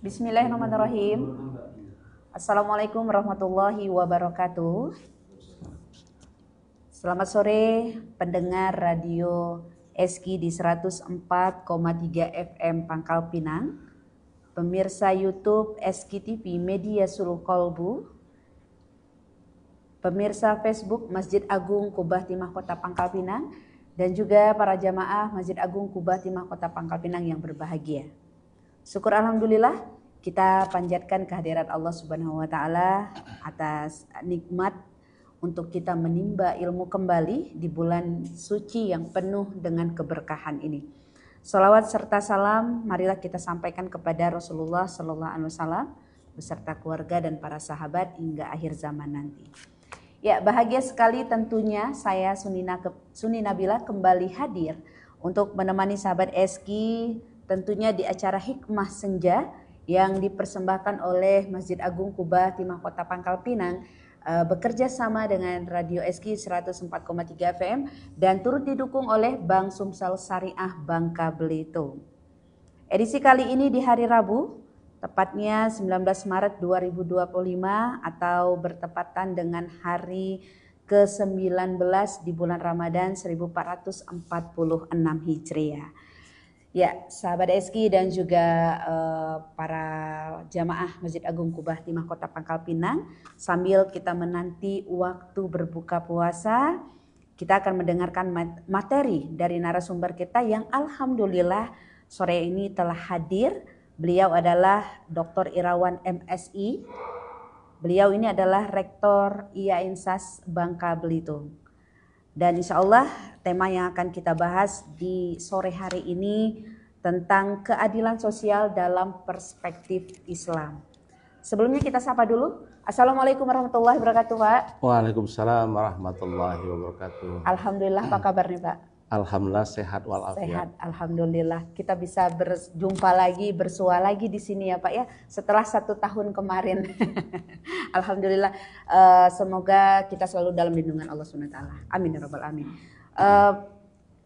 Bismillahirrahmanirrahim. Assalamualaikum warahmatullahi wabarakatuh. Selamat sore pendengar radio Eski di 104,3 FM Pangkal Pinang, pemirsa YouTube Eski TV Media Sulul Kolbu, pemirsa Facebook Masjid Agung Kubah Timah Kota Pangkal Pinang, dan juga para jamaah Masjid Agung Kubah Timah Kota Pangkal Pinang yang berbahagia. Syukur alhamdulillah kita panjatkan kehadirat Allah Subhanahu wa taala atas nikmat untuk kita menimba ilmu kembali di bulan suci yang penuh dengan keberkahan ini. Salawat serta salam marilah kita sampaikan kepada Rasulullah sallallahu alaihi wasallam beserta keluarga dan para sahabat hingga akhir zaman nanti. Ya, bahagia sekali tentunya saya Suni Nabila kembali hadir untuk menemani sahabat Eski tentunya di acara Hikmah Senja yang dipersembahkan oleh Masjid Agung Kubah Timah Kota Pangkal Pinang bekerja sama dengan Radio Eski 104,3 FM dan turut didukung oleh Bank Sumsel Syariah Bangka Belitung. Edisi kali ini di hari Rabu, tepatnya 19 Maret 2025 atau bertepatan dengan hari ke-19 di bulan Ramadan 1446 Hijriah. Ya, sahabat Eski dan juga para jamaah Masjid Agung Kubah Timah Kota Pangkal Pinang, sambil kita menanti waktu berbuka puasa, kita akan mendengarkan materi dari narasumber kita yang alhamdulillah sore ini telah hadir. Beliau adalah Dr. Irawan MSI. Beliau ini adalah Rektor IAINSAS Bangka Belitung. Dan insya Allah tema yang akan kita bahas di sore hari ini tentang keadilan sosial dalam perspektif Islam. Sebelumnya kita sapa dulu. Assalamualaikum warahmatullahi wabarakatuh, Pak. Waalaikumsalam warahmatullahi wabarakatuh. Alhamdulillah, apa kabar nih, Pak? Alhamdulillah sehat walafiat. Sehat, alhamdulillah. Kita bisa berjumpa lagi, bersua lagi di sini ya Pak ya. Setelah 1 tahun kemarin. Alhamdulillah. Semoga kita selalu dalam lindungan Allah SWT. Amin ya rabbal alamin.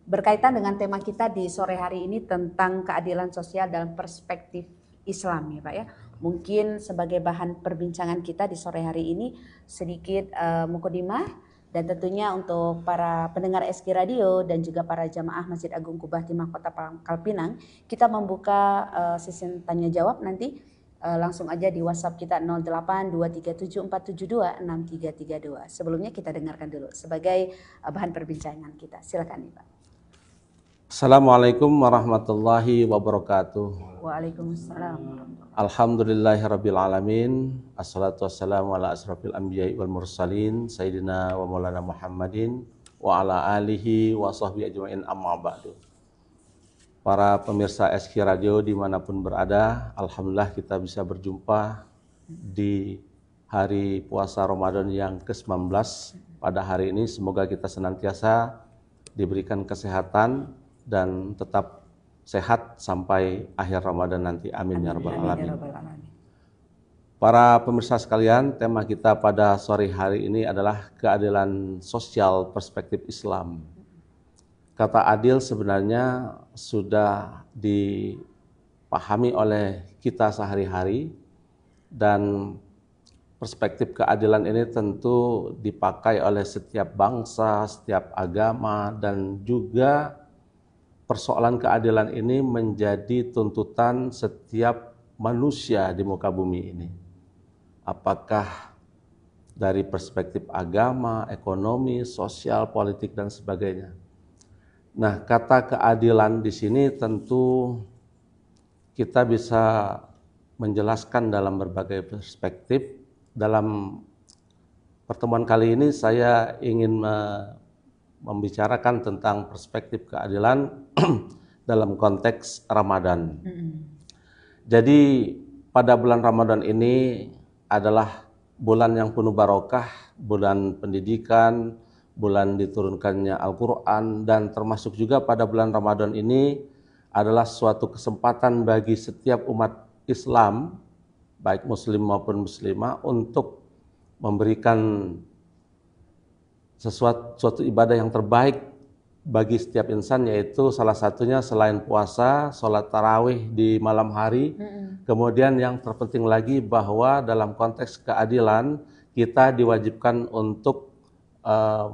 Berkaitan dengan tema kita di sore hari ini tentang keadilan sosial dalam perspektif Islam ya Pak ya. Mungkin sebagai bahan perbincangan kita di sore hari ini sedikit mukadimah. Dan tentunya untuk para pendengar Eski Radio dan juga para jamaah Masjid Agung Kubah Timah Kota Pangkal Pinang, kita membuka sesi tanya jawab nanti langsung aja di WhatsApp kita 082374726332. Sebelumnya kita dengarkan dulu sebagai bahan perbincangan kita. Silakan nih Pak. Assalamualaikum warahmatullahi wabarakatuh. Waalaikumsalam. Alhamdulillahirabbil alamin. Assalatu wassalamu ala asrofil anbiya'i wal mursalin sayyidina wa maulana Muhammadin wa ala alihi wa sahbihi ajma'in amma ba'du. Para pemirsa Eski Radio dimanapun berada, alhamdulillah kita bisa berjumpa di hari puasa Ramadan yang ke-19 pada hari ini. Semoga kita senantiasa diberikan kesehatan dan tetap sehat sampai akhir Ramadan nanti. Amin ya rabbal alamin. Para pemirsa sekalian, tema kita pada sore hari ini adalah keadilan sosial perspektif Islam. Kata adil sebenarnya sudah dipahami oleh kita sehari-hari dan perspektif keadilan ini tentu dipakai oleh setiap bangsa, setiap agama, dan juga persoalan keadilan ini menjadi tuntutan setiap manusia di muka bumi ini. Apakah dari perspektif agama, ekonomi, sosial, politik, dan sebagainya. Nah, kata keadilan di sini tentu kita bisa menjelaskan dalam berbagai perspektif. Dalam pertemuan kali ini saya ingin membicarakan tentang perspektif keadilan dalam konteks Ramadan. Jadi pada bulan Ramadan ini adalah bulan yang penuh barokah, bulan pendidikan, bulan diturunkannya Al-Quran, dan termasuk juga pada bulan Ramadan ini adalah suatu kesempatan bagi setiap umat Islam, baik muslim maupun muslimah, untuk memberikan suatu ibadah yang terbaik bagi setiap insan, yaitu salah satunya selain puasa, sholat tarawih di malam hari. Kemudian yang terpenting lagi bahwa dalam konteks keadilan kita diwajibkan untuk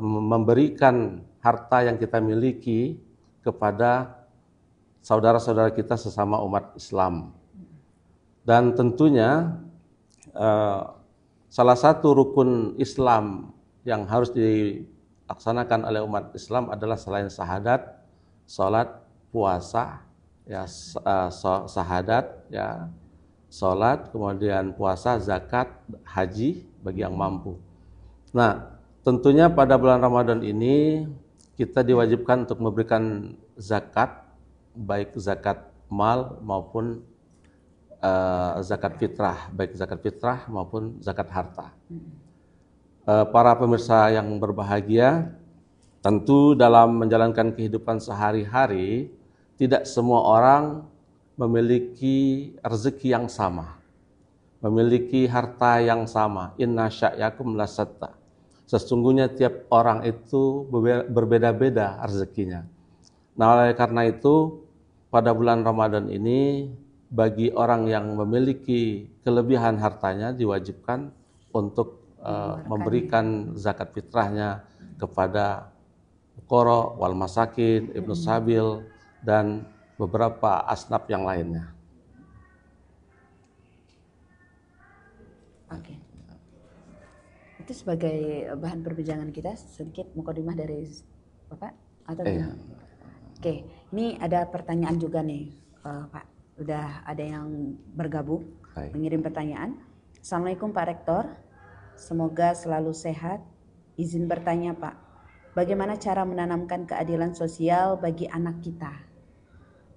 memberikan harta yang kita miliki kepada saudara-saudara kita sesama umat Islam. Dan tentunya salah satu rukun Islam yang harus dilaksanakan oleh umat Islam adalah selain syahadat, sholat, puasa, ya, syahadat, ya, sholat, kemudian puasa, zakat, haji bagi yang mampu. Nah, tentunya pada bulan Ramadan ini kita diwajibkan untuk memberikan zakat, baik zakat mal maupun zakat fitrah, baik zakat fitrah maupun zakat harta. Para pemirsa yang berbahagia, tentu dalam menjalankan kehidupan sehari-hari tidak semua orang memiliki rezeki yang sama, memiliki harta yang sama. Inna sya'yakum lasatta. Sesungguhnya tiap orang itu berbeda-beda rezekinya. Nah, oleh karena itu pada bulan Ramadan ini bagi orang yang memiliki kelebihan hartanya diwajibkan untuk memberikan zakat fitrahnya kepada fuqara, wal masakin, ibnu sabil, dan beberapa asnaf yang lainnya. Oke. Itu sebagai bahan perbincangan kita, sedikit mukadimah dari Bapak atau Oke, ini ada pertanyaan juga nih, Pak. Udah ada yang bergabung, mengirim pertanyaan. Assalamualaikum Pak Rektor, semoga selalu sehat. Izin bertanya Pak, bagaimana cara menanamkan keadilan sosial bagi anak kita?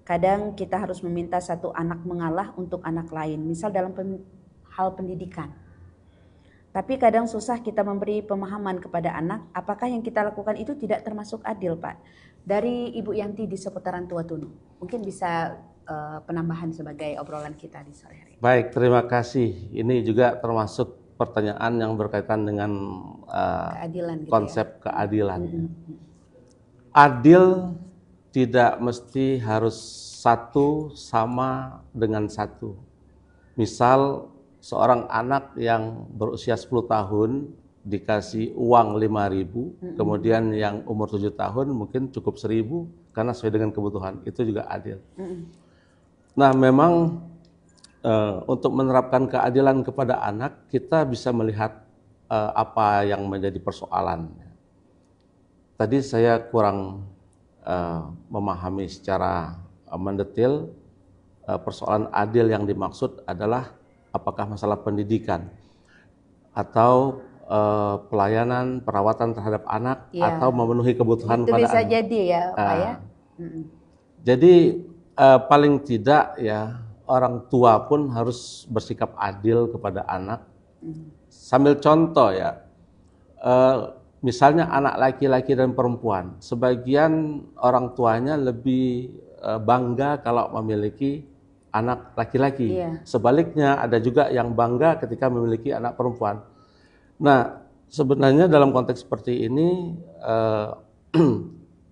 Kadang kita harus meminta satu anak mengalah untuk anak lain, misal dalam hal pendidikan. Tapi kadang susah kita memberi pemahaman kepada anak, apakah yang kita lakukan itu tidak termasuk adil Pak? Dari Ibu Yanti di seputaran Tua Tunu, mungkin bisa penambahan sebagai obrolan kita di sore hari. Baik, terima kasih. Ini juga termasuk pertanyaan yang berkaitan dengan keadilan, konsep gitu ya? Keadilan. Adil tidak mesti harus satu sama dengan satu. Misal seorang anak yang berusia 10 tahun dikasih uang 5.000, kemudian yang umur 7 tahun mungkin cukup 1.000 karena sesuai dengan kebutuhan, itu juga adil. Nah, memang untuk menerapkan keadilan kepada anak, kita bisa melihat apa yang menjadi persoalan. Tadi saya kurang memahami secara mendetail persoalan adil yang dimaksud adalah apakah masalah pendidikan atau pelayanan perawatan terhadap anak ya, atau memenuhi kebutuhan itu pada bisa anak. Jadi ya Pak ya. Jadi paling tidak ya orang tua pun harus bersikap adil kepada anak. Sambil contoh ya, misalnya anak laki-laki dan perempuan, sebagian orang tuanya lebih bangga kalau memiliki anak laki-laki. Iya. Sebaliknya ada juga yang bangga ketika memiliki anak perempuan. Nah, sebenarnya dalam konteks seperti ini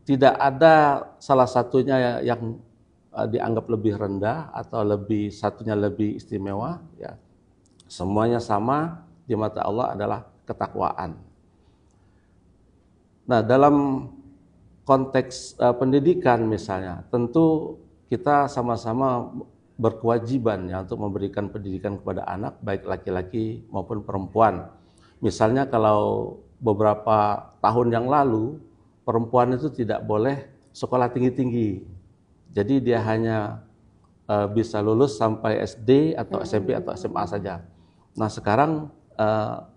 tidak ada salah satunya yang dianggap lebih rendah atau satunya lebih istimewa. Ya, semuanya sama di mata Allah adalah ketakwaan. Nah, dalam konteks pendidikan misalnya, tentu kita sama-sama berkewajiban ya untuk memberikan pendidikan kepada anak baik laki-laki maupun perempuan. Misalnya kalau beberapa tahun yang lalu perempuan itu tidak boleh sekolah tinggi-tinggi. Jadi dia hanya bisa lulus sampai SD atau SMP atau SMA saja. Nah, sekarang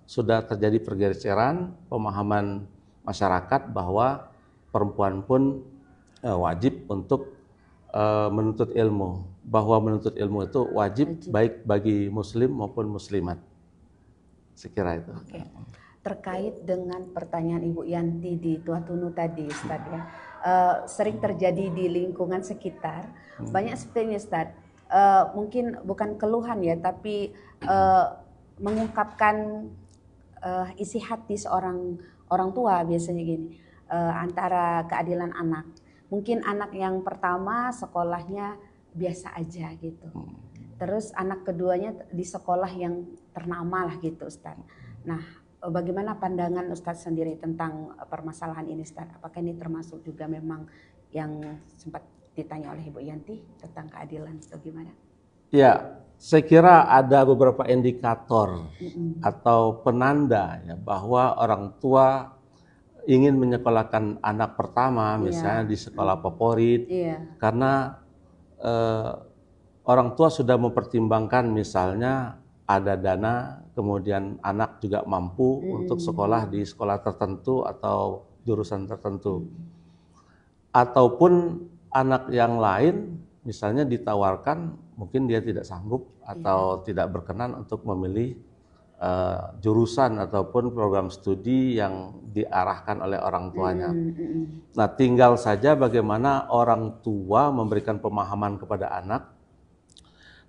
sudah terjadi pergeseran pemahaman masyarakat bahwa perempuan pun wajib untuk menuntut ilmu, bahwa menuntut ilmu itu wajib baik bagi muslim maupun muslimat. Sekira itu. Oke. Terkait dengan pertanyaan Ibu Yanti di Tua Tunu tadi, Ustaz ya, sering terjadi di lingkungan sekitar. Banyak seperti ini, Ustaz. Mungkin bukan keluhan ya, tapi mengungkapkan isi hati seorang orang tua biasanya gini. antara keadilan anak. Mungkin anak yang pertama sekolahnya biasa aja gitu. Terus anak keduanya di sekolah yang ternama lah gitu Ustaz. Nah, bagaimana pandangan Ustaz sendiri tentang permasalahan ini Ustaz? Apakah ini termasuk juga memang yang sempat ditanya oleh Ibu Yanti tentang keadilan atau gimana? Ya, saya kira ada beberapa indikator atau penanda ya, bahwa orang tua ingin menyekolahkan anak pertama misalnya di sekolah favorit karena orang tua sudah mempertimbangkan misalnya ada dana, kemudian anak juga mampu untuk sekolah di sekolah tertentu atau jurusan tertentu. Ataupun anak yang lain misalnya ditawarkan, mungkin dia tidak sanggup atau tidak berkenan untuk memilih jurusan ataupun program studi yang diarahkan oleh orang tuanya. Nah, tinggal saja bagaimana orang tua memberikan pemahaman kepada anak.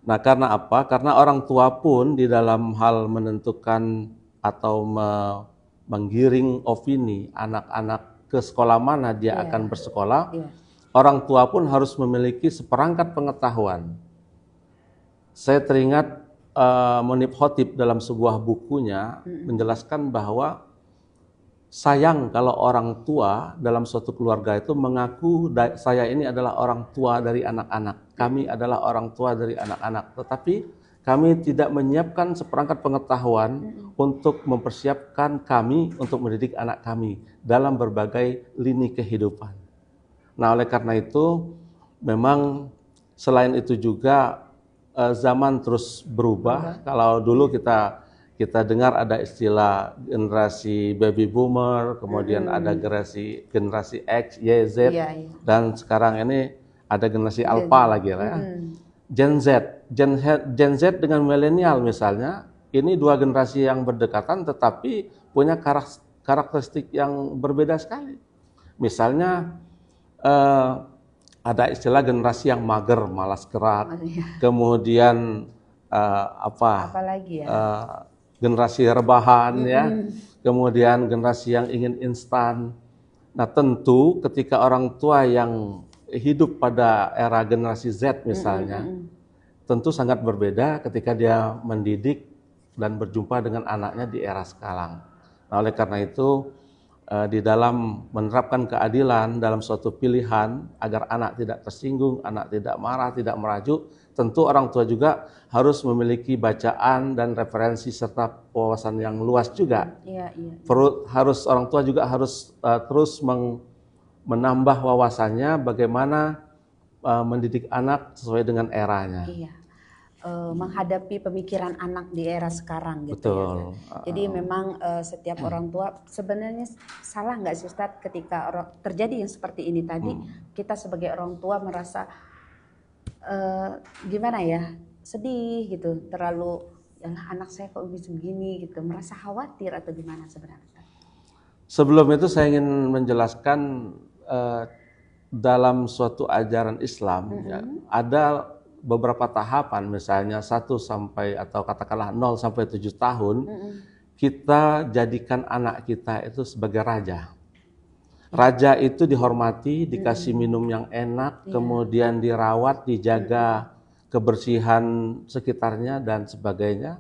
Nah, karena apa? Karena orang tua pun di dalam hal menentukan atau menggiring opini anak-anak ke sekolah mana dia akan bersekolah, orang tua pun harus memiliki seperangkat pengetahuan. Saya teringat Munib Khotib dalam sebuah bukunya menjelaskan bahwa sayang kalau orang tua dalam suatu keluarga itu mengaku saya ini adalah orang tua dari anak-anak, kami adalah orang tua dari anak-anak, tetapi kami tidak menyiapkan seperangkat pengetahuan untuk mempersiapkan kami untuk mendidik anak kami dalam berbagai lini kehidupan. Nah, oleh karena itu memang selain itu juga zaman terus berubah. Kalau dulu kita dengar ada istilah generasi baby boomer, kemudian ada generasi X, Y, Z, dan sekarang ini ada generasi alpha lagi lah ya. Gen Z dengan milenial misalnya, ini dua generasi yang berdekatan tetapi punya karakteristik yang berbeda sekali. Misalnya ada istilah generasi yang mager, malas gerak, kemudian generasi rebahan ya, kemudian generasi yang ingin instan. Nah, tentu ketika orang tua yang hidup pada era generasi Z misalnya, tentu sangat berbeda ketika dia mendidik dan berjumpa dengan anaknya di era sekarang. Nah, oleh karena itu di dalam menerapkan keadilan dalam suatu pilihan agar anak tidak tersinggung, anak tidak marah, tidak merajuk, tentu orang tua juga harus memiliki bacaan dan referensi serta wawasan yang luas juga. Orang tua juga harus terus menambah wawasannya bagaimana mendidik anak sesuai dengan eranya. Menghadapi pemikiran anak di era sekarang gitu. Betul. Ya. Jadi memang setiap orang tua sebenarnya salah nggak sih Ustadz ketika terjadi yang seperti ini tadi, kita sebagai orang tua merasa gimana ya, sedih gitu, terlalu anak saya kok begini gitu, merasa khawatir atau gimana sebenarnya? Sebelum itu saya ingin menjelaskan dalam suatu ajaran Islam ya, ada beberapa tahapan, misalnya 1 sampai atau katakanlah 0 sampai 7 tahun, kita jadikan anak kita itu sebagai raja. Raja itu dihormati, dikasih minum yang enak, kemudian dirawat, dijaga kebersihan sekitarnya dan sebagainya.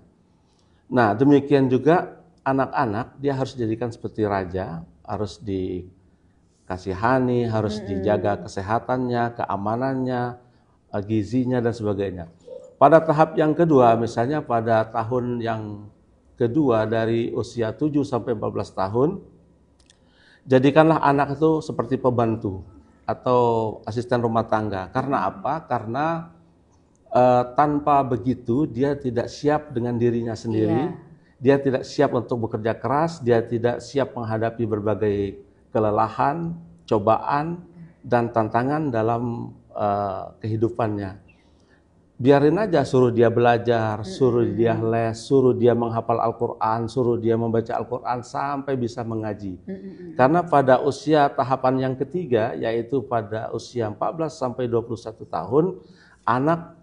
Nah, demikian juga anak-anak dia harus dijadikan seperti raja, harus dikasihani, harus dijaga kesehatannya, keamanannya, gizinya dan sebagainya. Pada tahap yang kedua, misalnya pada tahun yang kedua dari usia 7 sampai 14 tahun, jadikanlah anak itu seperti pembantu atau asisten rumah tangga. Karena apa? Karena tanpa begitu dia tidak siap dengan dirinya sendiri, dia tidak siap untuk bekerja keras, dia tidak siap menghadapi berbagai kelelahan, cobaan, dan tantangan dalam kehidupannya. Biarin aja, suruh dia belajar, suruh dia les, suruh dia menghafal Al-Quran, suruh dia membaca Al-Quran sampai bisa mengaji. Karena pada usia tahapan yang ketiga, yaitu pada usia 14 sampai 21 tahun, anak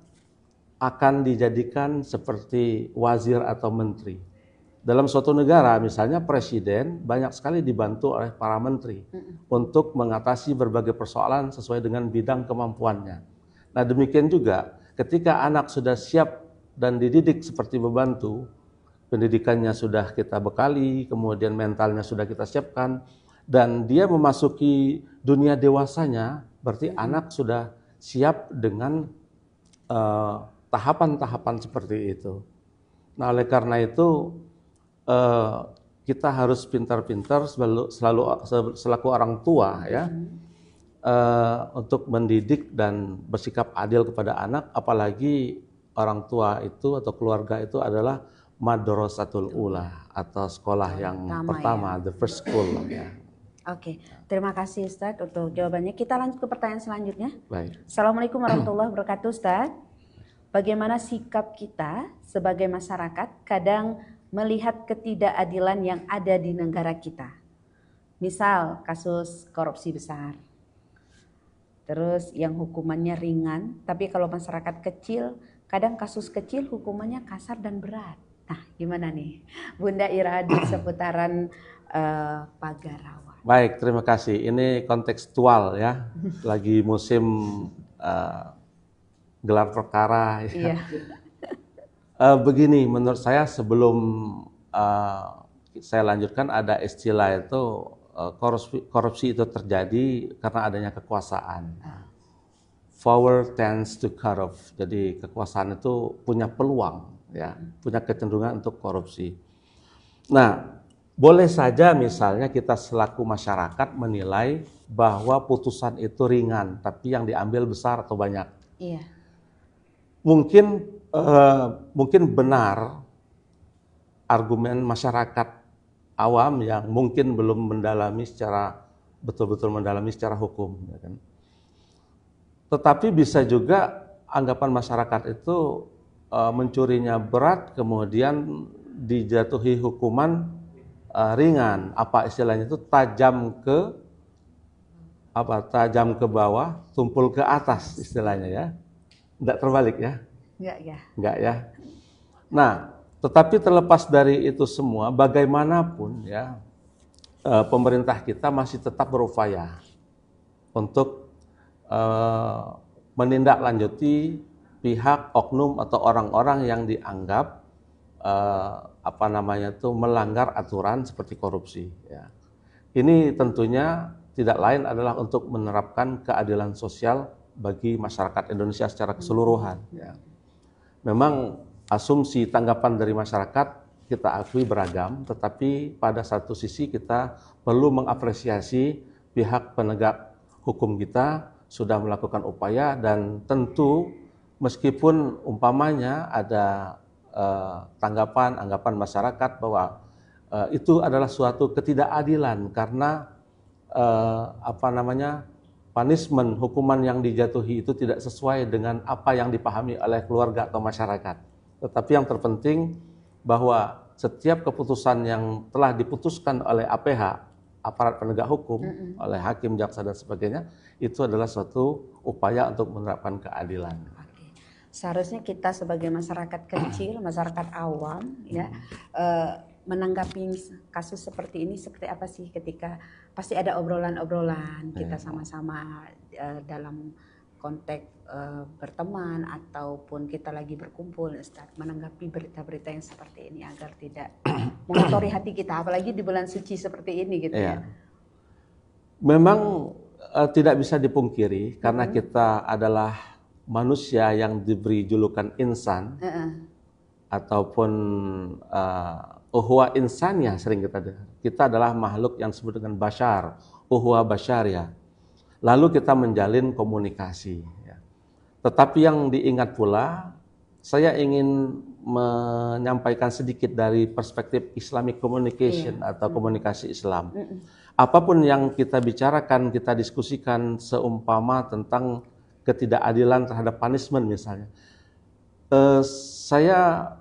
akan dijadikan seperti wazir atau menteri. dalam suatu negara, misalnya presiden banyak sekali dibantu oleh para menteri untuk mengatasi berbagai persoalan sesuai dengan bidang kemampuannya. Nah, demikian juga ketika anak sudah siap dan dididik seperti membantu, pendidikannya sudah kita bekali, kemudian mentalnya sudah kita siapkan, dan dia memasuki dunia dewasanya, berarti anak sudah siap dengan tahapan-tahapan seperti itu. Nah, oleh karena itu kita harus pintar-pintar selaku orang tua ya, untuk mendidik dan bersikap adil kepada anak, apalagi orang tua itu atau keluarga itu adalah madrasatul ula atau sekolah yang pertama, the first school ya. Oke, terima kasih Ustadz untuk jawabannya. Kita lanjut ke pertanyaan selanjutnya. Baik. Assalamualaikum warahmatullahi wabarakatuh Ustadz. Bagaimana sikap kita sebagai masyarakat kadang melihat ketidakadilan yang ada di negara kita? Misal kasus korupsi besar. Terus yang hukumannya ringan, tapi kalau masyarakat kecil, kadang kasus kecil hukumannya kasar dan berat. Nah, gimana nih Bunda Iradi seputaran Pagarawan? Baik, terima kasih. Ini kontekstual ya, lagi musim gelar perkara. Ya. Iya. Begini, menurut saya sebelum saya lanjutkan, ada istilah itu korupsi itu terjadi karena adanya kekuasaan. Power tends to corrupt. Jadi kekuasaan itu punya peluang, ya, punya kecenderungan untuk korupsi. Nah, boleh saja misalnya kita selaku masyarakat menilai bahwa putusan itu ringan, tapi yang diambil besar atau banyak. Iya. Mungkin benar argumen masyarakat awam yang mungkin belum betul-betul mendalami secara hukum, ya kan? Tetapi bisa juga anggapan masyarakat itu mencurinya berat, kemudian dijatuhi hukuman ringan. Apa istilahnya itu, tajam ke bawah, tumpul ke atas istilahnya ya. Tidak terbalik ya? Enggak ya. Nah, tetapi terlepas dari itu semua, bagaimanapun ya, pemerintah kita masih tetap berupaya untuk menindaklanjuti pihak oknum atau orang-orang yang dianggap melanggar aturan seperti korupsi. Ya. Ini tentunya tidak lain adalah untuk menerapkan keadilan sosial bagi masyarakat Indonesia secara keseluruhan. Ya. Memang asumsi tanggapan dari masyarakat kita akui beragam, tetapi pada satu sisi kita perlu mengapresiasi pihak penegak hukum kita sudah melakukan upaya, dan tentu meskipun umpamanya ada anggapan masyarakat bahwa itu adalah suatu ketidakadilan karena punishment, hukuman yang dijatuhi itu tidak sesuai dengan apa yang dipahami oleh keluarga atau masyarakat. Tetapi yang terpenting bahwa setiap keputusan yang telah diputuskan oleh APH, aparat penegak hukum, oleh hakim, jaksa dan sebagainya, itu adalah suatu upaya untuk menerapkan keadilan. Seharusnya kita sebagai masyarakat kecil, masyarakat awam, ya, menanggapi kasus seperti ini seperti apa sih, ketika pasti ada obrolan-obrolan kita sama-sama dalam konteks berteman ataupun kita lagi berkumpul, Ustaz, menanggapi berita-berita yang seperti ini agar tidak mengotori hati kita, apalagi di bulan suci seperti ini gitu ya. Memang tidak bisa dipungkiri karena kita adalah manusia yang diberi julukan insan ataupun uhwa insaniyah, sering kita dengar. Kita adalah makhluk yang disebut dengan bashar, uhwa basyariyah. Lalu kita menjalin komunikasi. Ya. Tetapi yang diingat pula, saya ingin menyampaikan sedikit dari perspektif Islamic communication atau komunikasi Islam. Apapun yang kita bicarakan, kita diskusikan, seumpama tentang ketidakadilan terhadap punishment misalnya, saya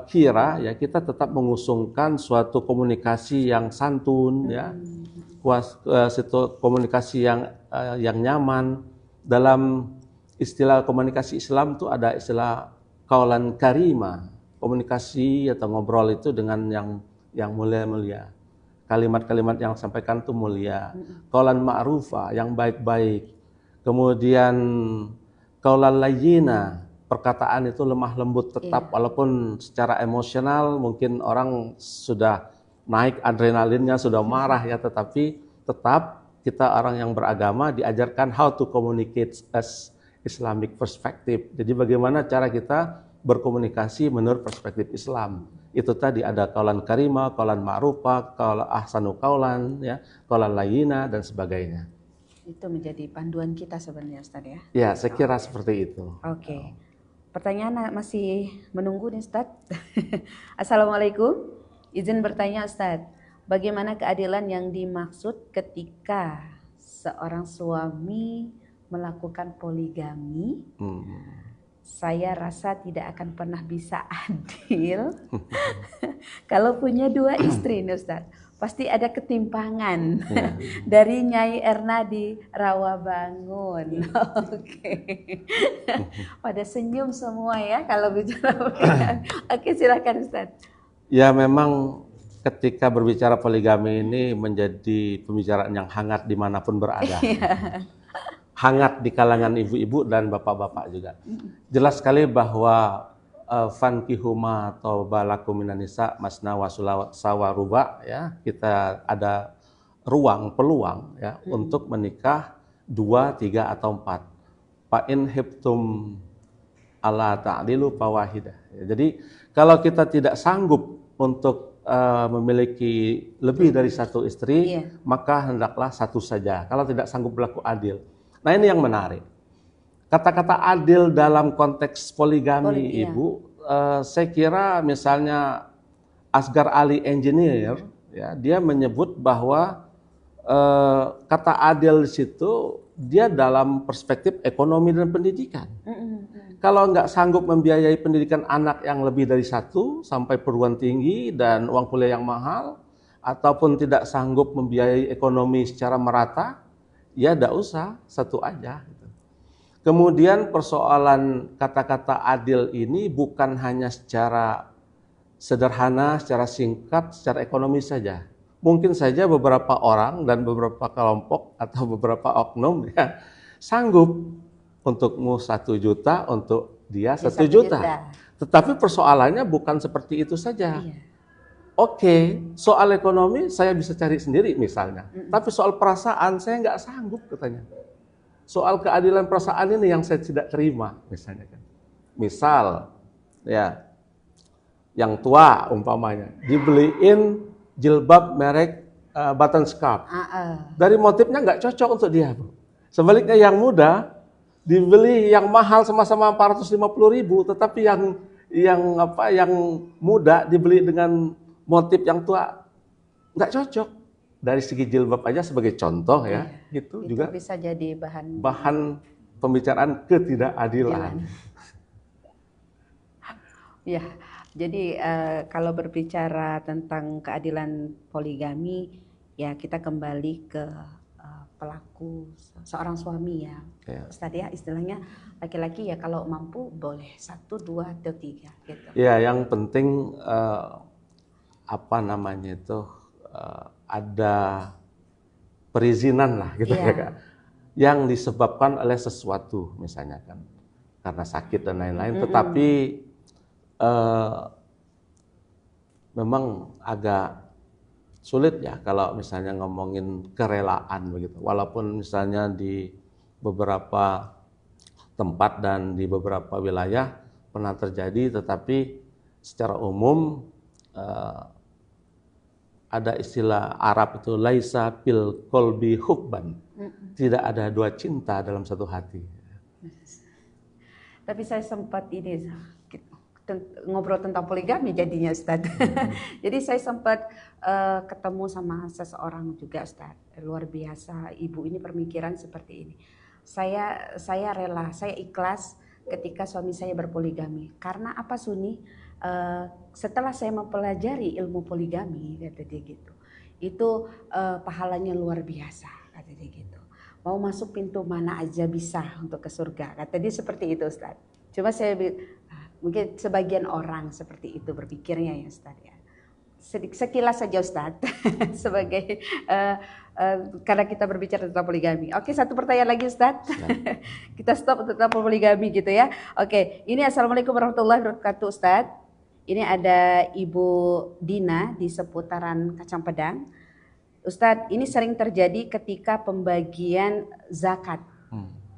kira ya kita tetap mengusungkan suatu komunikasi yang santun, ya, suatu komunikasi yang nyaman. Dalam istilah komunikasi Islam itu ada istilah qaulan karima, komunikasi atau ngobrol itu dengan yang mulia-mulia. Kalimat-kalimat yang sampaikan itu mulia. Qaulan ma'rufa, yang baik-baik. Kemudian qaulan layyina, perkataan itu lemah lembut tetap, walaupun secara emosional mungkin orang sudah naik adrenalinnya, sudah marah ya, tetapi tetap kita orang yang beragama diajarkan how to communicate as Islamic perspective. Jadi bagaimana cara kita berkomunikasi menurut perspektif Islam. Itu tadi ada qaulan karima, qaulan ma'rufa, qaulan ahsanu qaulan, ya, qaulan layyina dan sebagainya. Itu menjadi panduan kita sebenarnya Ustaz ya. Ya, saya kira seperti itu. Oke. Pertanyaan masih menunggu nih Ustaz. Assalamualaikum. Izin bertanya Ustaz, bagaimana keadilan yang dimaksud ketika seorang suami melakukan poligami? Saya rasa tidak akan pernah bisa adil kalau punya 2 istri nih Ustaz. Pasti ada ketimpangan dari Nyai Erna di Rawabangun. Oke. Pada senyum semua ya kalau bicara poligami. Oke, silakan Ustaz. Ya, memang ketika berbicara poligami ini menjadi pembicaraan yang hangat dimanapun berada. Hangat di kalangan ibu-ibu dan bapak-bapak juga. Jelas sekali bahwa fankihuma atau balakum minan nisa masna wa thulatsa wa ruba, ya, kita ada peluang ya untuk menikah 2, 3 atau 4. Fa in hibtum alla ta'dilu fawahidah. Jadi kalau kita tidak sanggup untuk memiliki lebih dari 1 istri, maka hendaklah 1 saja. Kalau tidak sanggup berlaku adil. Nah, ini yang menarik. Kata-kata adil dalam konteks poligami, Ibu, saya kira misalnya Asghar Ali Engineer, ya, dia menyebut bahwa kata adil di situ dia dalam perspektif ekonomi dan pendidikan. Kalau nggak sanggup membiayai pendidikan anak yang lebih dari 1 sampai perguruan tinggi dan uang kuliah yang mahal, ataupun tidak sanggup membiayai ekonomi secara merata, ya tidak usah, 1 aja. Kemudian persoalan kata-kata adil ini bukan hanya secara sederhana, secara singkat, secara ekonomi saja. Mungkin saja beberapa orang dan beberapa kelompok atau beberapa oknum ya sanggup untukmu 1 juta, untuk dia 1 juta. Tetapi persoalannya bukan seperti itu saja. Oke, soal ekonomi saya bisa cari sendiri misalnya. Tapi soal perasaan saya nggak sanggup katanya. Soal keadilan perasaan ini yang saya tidak terima misalnya kan. Misal ya, yang tua umpamanya dibeliin jilbab merek button scarf. Dari motifnya nggak cocok untuk dia, Bu. Sebaliknya yang muda dibeli yang mahal sama-sama 450.000, tetapi yang muda dibeli dengan motif yang tua nggak cocok. Dari segi jilbab aja sebagai contoh ya, itu juga bisa jadi bahan pembicaraan ketidakadilan. Ya, jadi kalau berbicara tentang keadilan poligami, ya kita kembali ke pelaku seorang suami ya. Ustaz ya, istilahnya laki-laki ya kalau mampu boleh 1, 2 atau 3 gitu. Ya, yang penting ada perizinan lah gitu ya Kak. Yang disebabkan oleh sesuatu misalnya kan, karena sakit dan lain-lain, tetapi memang agak sulit ya kalau misalnya ngomongin kerelaan begitu. Walaupun misalnya di beberapa tempat dan di beberapa wilayah pernah terjadi, tetapi secara umum ada istilah Arab itu laisa fil qalbi hubban. Tidak ada 2 cinta dalam 1 hati. Tapi saya sempat ngobrol tentang poligami jadinya Ustaz. Jadi saya sempat ketemu sama seseorang juga Ustaz. Luar biasa, ibu ini pemikiran seperti ini. Saya rela, saya ikhlas ketika suami saya berpoligami. Karena apa Suni? Setelah saya mempelajari ilmu poligami, kata dia gitu, itu pahalanya luar biasa, kata dia gitu. Mau masuk pintu mana aja bisa untuk ke surga, kata dia seperti itu Ustaz. Cuma saya Mungkin sebagian orang seperti itu berpikirnya ya Ustadz ya. Sekilas saja Ustadz sebagai karena kita berbicara tentang poligami. Oke, satu pertanyaan lagi Ustadz. Kita stop tentang poligami gitu ya. Oke, ini Assalamualaikum warahmatullahi wabarakatuh Ustadz. Ini ada Ibu Dina di seputaran Kacang Pedang. Ustadz, ini sering terjadi ketika pembagian zakat,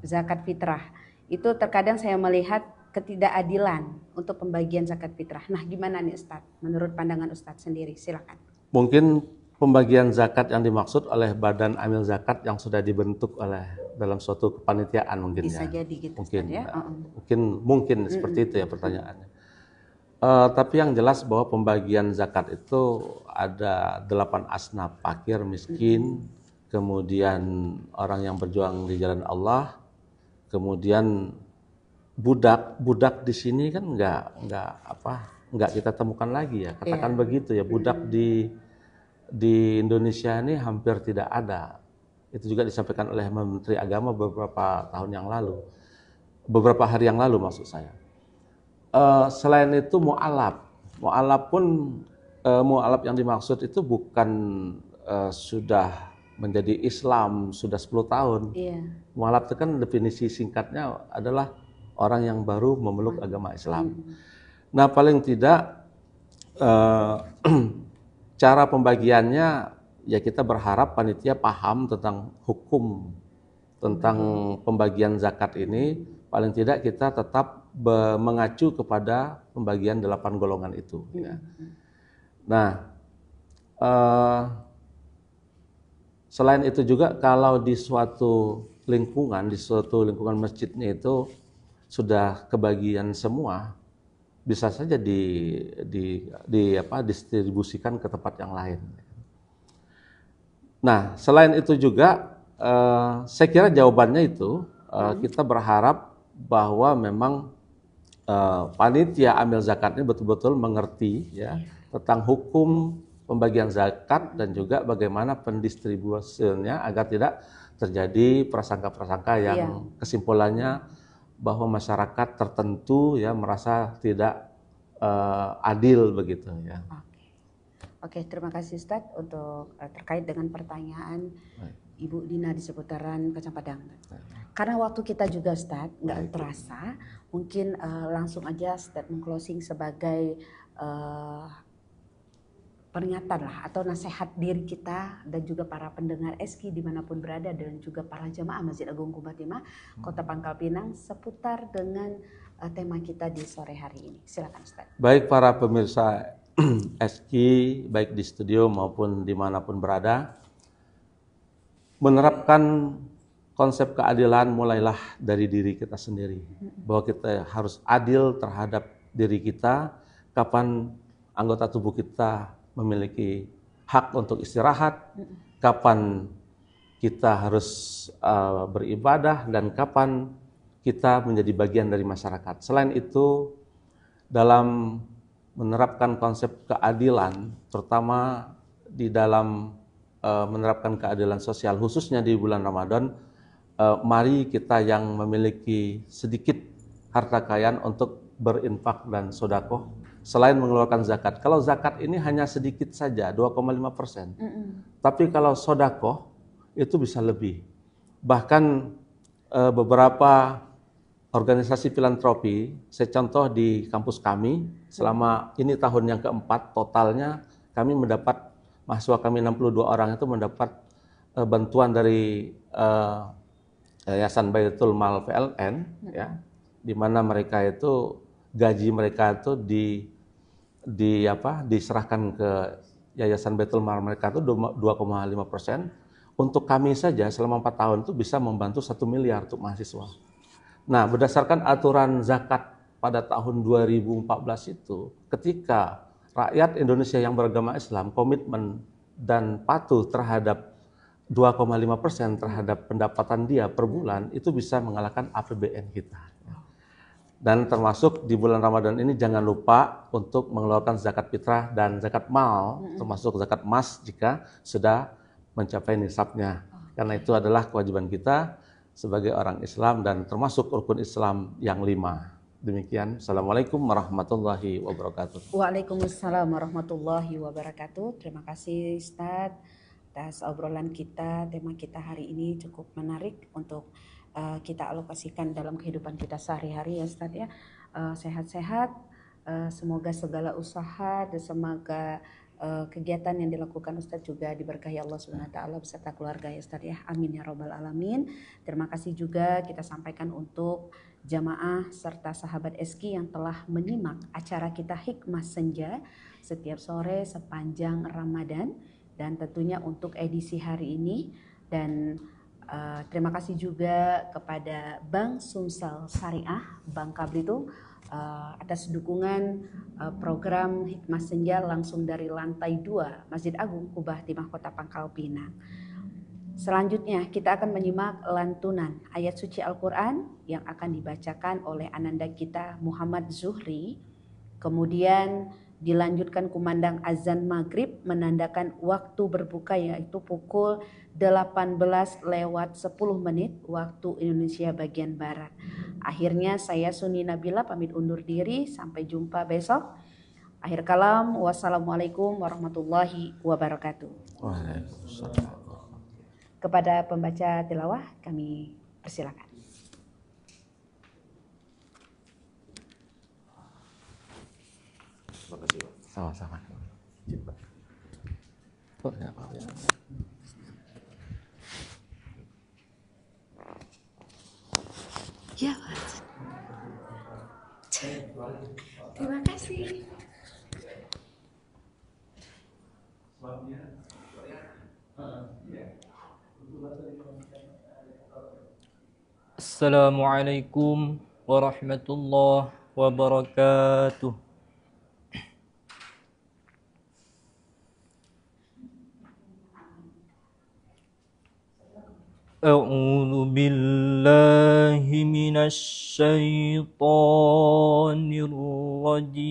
zakat fitrah. Itu terkadang saya melihat ketidakadilan untuk pembagian zakat fitrah. Nah, gimana nih Ustadz? Menurut pandangan Ustadz sendiri, silakan. Mungkin pembagian zakat yang dimaksud oleh badan amil zakat yang sudah dibentuk oleh dalam suatu kepanitiaan mungkin. Bisa ya. jadi gitu mungkin, Ustadz, ya. Mungkin seperti itu ya pertanyaannya. Tapi yang jelas bahwa pembagian zakat itu ada 8 asnaf, fakir, miskin, kemudian orang yang berjuang di jalan Allah, kemudian budak di sini kan nggak kita temukan lagi ya, katakan begitu ya. Budak di Indonesia ini hampir tidak ada. Itu juga disampaikan oleh Menteri Agama beberapa hari yang lalu maksud saya. Selain itu mu'alaf pun mu'alaf yang dimaksud itu bukan sudah menjadi Islam sudah 10 tahun. Mu'alaf itu kan definisi singkatnya adalah orang yang baru memeluk agama Islam. Nah, paling tidak cara pembagiannya ya kita berharap panitia paham tentang hukum tentang pembagian zakat ini. Paling tidak kita tetap mengacu kepada pembagian 8 golongan itu. Ya. Nah, selain itu juga kalau di suatu lingkungan masjidnya itu sudah kebagian semua, bisa saja didistribusikan ke tempat yang lain. Nah, selain itu juga saya kira jawabannya itu kita berharap bahwa memang panitia amil zakat ini betul-betul mengerti ya tentang hukum pembagian zakat dan juga bagaimana pendistribusinya agar tidak terjadi prasangka-prasangka yang kesimpulannya bahwa masyarakat tertentu ya merasa tidak adil begitu ya. Oke, terima kasih Ustadz untuk terkait dengan pertanyaan Ibu Dina di seputaran Kacang Padang. Karena waktu kita juga Ustadz nggak terasa, mungkin langsung aja statement closing sebagai peringatan lah atau nasihat diri kita dan juga para pendengar SK dimanapun berada dan juga para jamaah Masjid Agung Quba Kota Pangkal Pinang seputar dengan tema kita di sore hari ini. Silakan Ustaz. Baik para pemirsa SK baik di studio maupun dimanapun berada, menerapkan konsep keadilan mulailah dari diri kita sendiri. Bahwa kita harus adil terhadap diri kita, kapan anggota tubuh kita memiliki hak untuk istirahat, kapan kita harus beribadah, dan kapan kita menjadi bagian dari masyarakat. Selain itu, dalam menerapkan konsep keadilan, terutama di dalam menerapkan keadilan sosial, khususnya di bulan Ramadan, mari kita yang memiliki sedikit harta kekayaan untuk berinfak dan sedekah. Selain mengeluarkan zakat, kalau zakat ini hanya sedikit saja, 2,5%. Tapi kalau sedekah itu bisa lebih. Bahkan beberapa organisasi filantropi, saya contoh di kampus kami, selama ini tahun yang keempat, totalnya kami mendapat, mahasiswa kami 62 orang itu mendapat bantuan dari Yayasan Baitul Mal PLN, ya, di mana mereka itu gaji mereka itu diserahkan ke Yayasan Baitul Mal mereka itu 2,5%. Untuk kami saja selama 4 tahun itu bisa membantu 1 miliar untuk mahasiswa. Nah, berdasarkan aturan zakat pada tahun 2014 itu, ketika rakyat Indonesia yang beragama Islam komitmen dan patuh terhadap 2,5% terhadap pendapatan dia per bulan, itu bisa mengalahkan APBN kita. Dan termasuk di bulan Ramadan ini jangan lupa untuk mengeluarkan zakat fitrah dan zakat mal, termasuk zakat emas jika sudah mencapai nisabnya. Karena itu adalah kewajiban kita sebagai orang Islam dan termasuk rukun Islam yang 5. Demikian, Assalamualaikum warahmatullahi wabarakatuh. Waalaikumsalam warahmatullahi wabarakatuh. Terima kasih Ustadz atas obrolan kita. Tema kita hari ini cukup menarik untuk kita alokasikan dalam kehidupan kita sehari-hari ya Ustadz ya. Sehat-sehat, semoga segala usaha dan semoga kegiatan yang dilakukan Ustadz juga diberkahi Allah SWT beserta keluarga ya Ustadz ya. Amin ya robbal alamin. Terima kasih juga kita sampaikan untuk jamaah serta sahabat Eski yang telah menyimak acara kita Hikmah Senja setiap sore sepanjang Ramadan dan tentunya untuk edisi hari ini. Dan terima kasih juga kepada Bank Sumsel Syariah Bangka Belitung atas dukungan program Hikmah Senja langsung dari lantai 2 Masjid Agung Kubah Timah Kota Pangkal Pinang. Selanjutnya kita akan menyimak lantunan ayat suci Al-Quran yang akan dibacakan oleh ananda kita Muhammad Zuhri. Kemudian dilanjutkan kumandang azan maghrib menandakan waktu berbuka yaitu pukul 18:10 waktu Indonesia bagian Barat. Akhirnya saya Suni Nabila pamit undur diri, sampai jumpa besok. Akhir kalam, wassalamualaikum warahmatullahi wabarakatuh. Waalaikumsalam. Kepada pembaca tilawah kami persilakan. Terima kasih. Sama-sama. Oh, ya, Pak. Ya, Pak. Terima kasih. Assalamualaikum warahmatullahi wabarakatuh. A'udzu billahi minasy syaithanir rajim.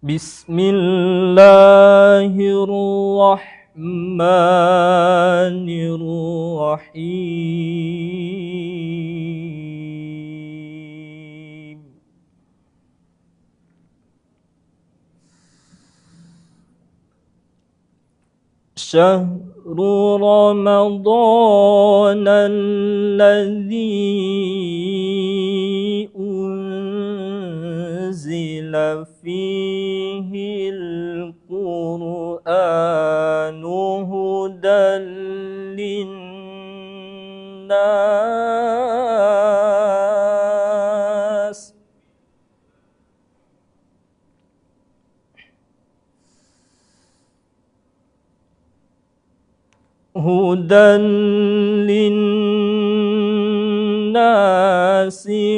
Bismillahirrahmanirrahim. Syahrul Ramadan alladzi unzila fihi al-Qur'anu hudan linnas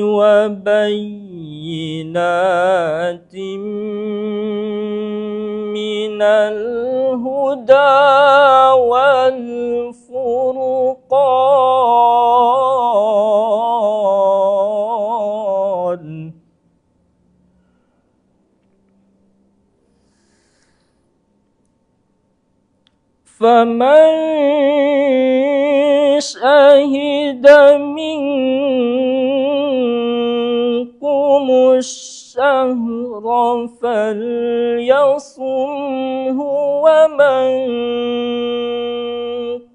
wa bayyinatin minal huda wal furqan. Faman syahida minkumus syahra falyasumhu wa man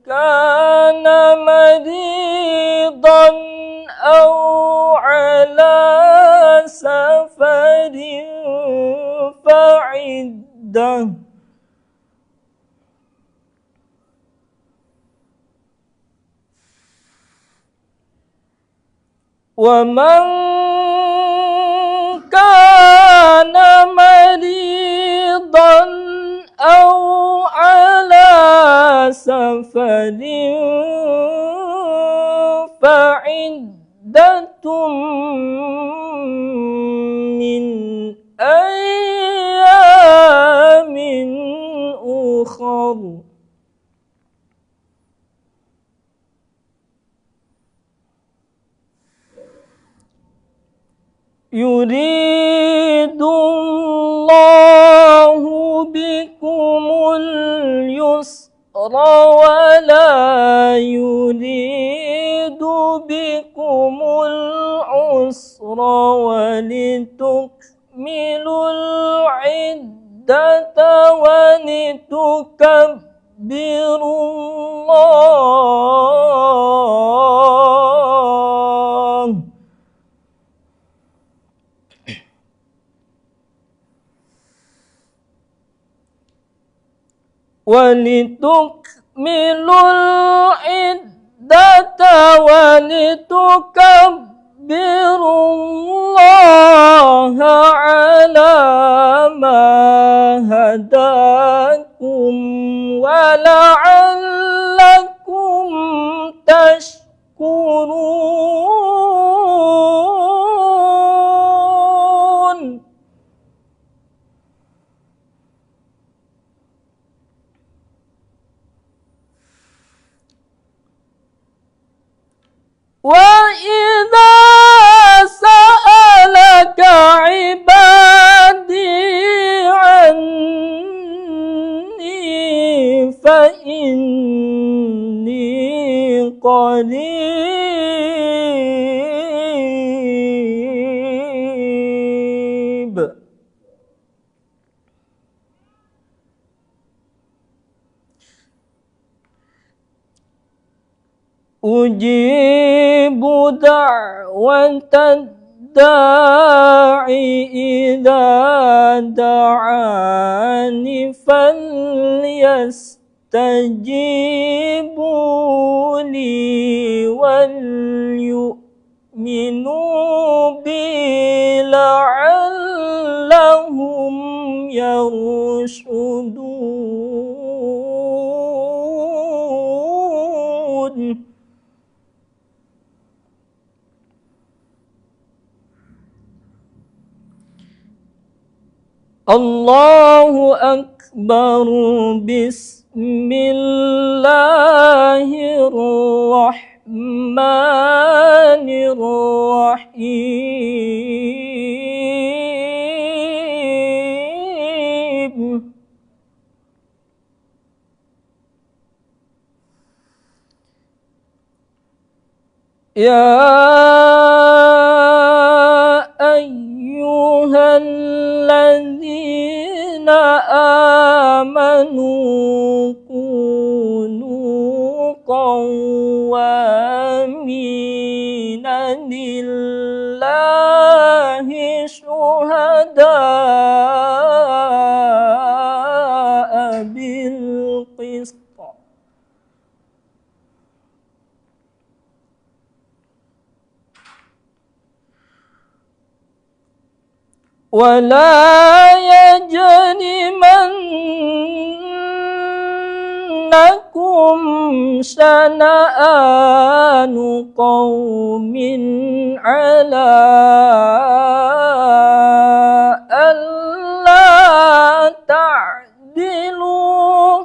kana maridan aw ala safarin fa'iddah. وَمَنْ كَانَ مَرِيضًا أَوْ عَلَى سَفَرٍ فَعِدَّةٌ مِّنْ أَيَّامٍ أُخَرَ. يريد الله بكم اليسر ولا يريد بكم العسر ولتكملوا العدة ولتكبروا الله ولتكملوا العدة ولتكبروا الله على ما هداكم ولعلكم تشكرون. وَإِذَا سَأَلَكَ عِبَادِي عَنِّي فَإِنِّي قَرِيبٌ أجيب دعوة الداع إذا دعاني فليستجيبوا لي وليؤمنوا بي لعلهم يرشدون. الله أكبر. بسم الله الرحمن الرحيم. يا أيها الذين آمنوا كونوا قوامين لله شهداء بالقسط ولا يجرمنكم شنآن قوم على ألا تعدلوا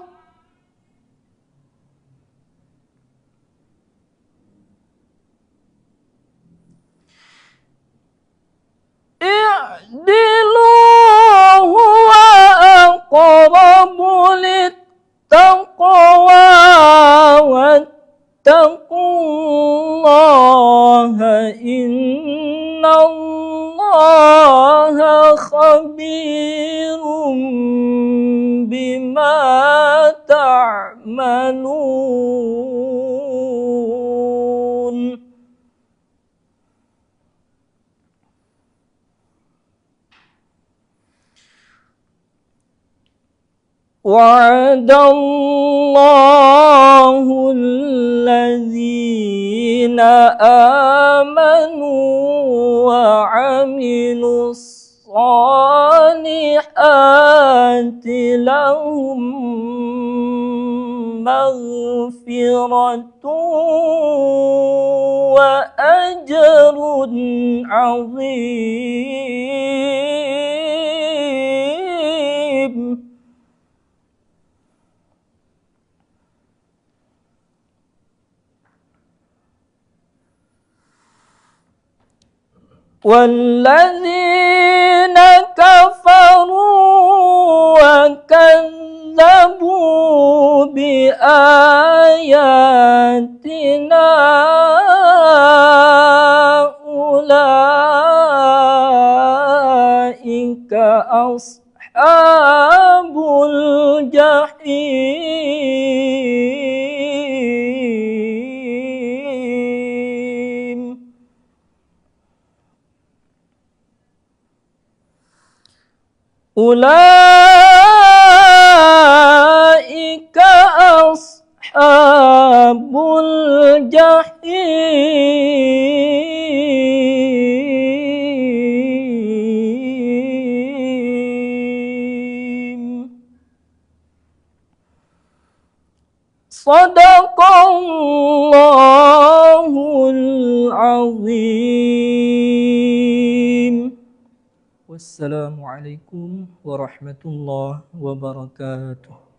اعدلوا هو أقرب للتقوى واتقوا الله إن الله خبير بما تعملون. وعد الله الذين آمنوا وعملوا الصالحات لهم مغفرة وأجر عظيم. والذين كفروا وكذبوا بآياتنا بآياتنا أولئك أصحاب الجحيم أولئك أصحاب الجحيم صدق الله العظيم. Wassalamualaikum warahmatullahi wabarakatuh.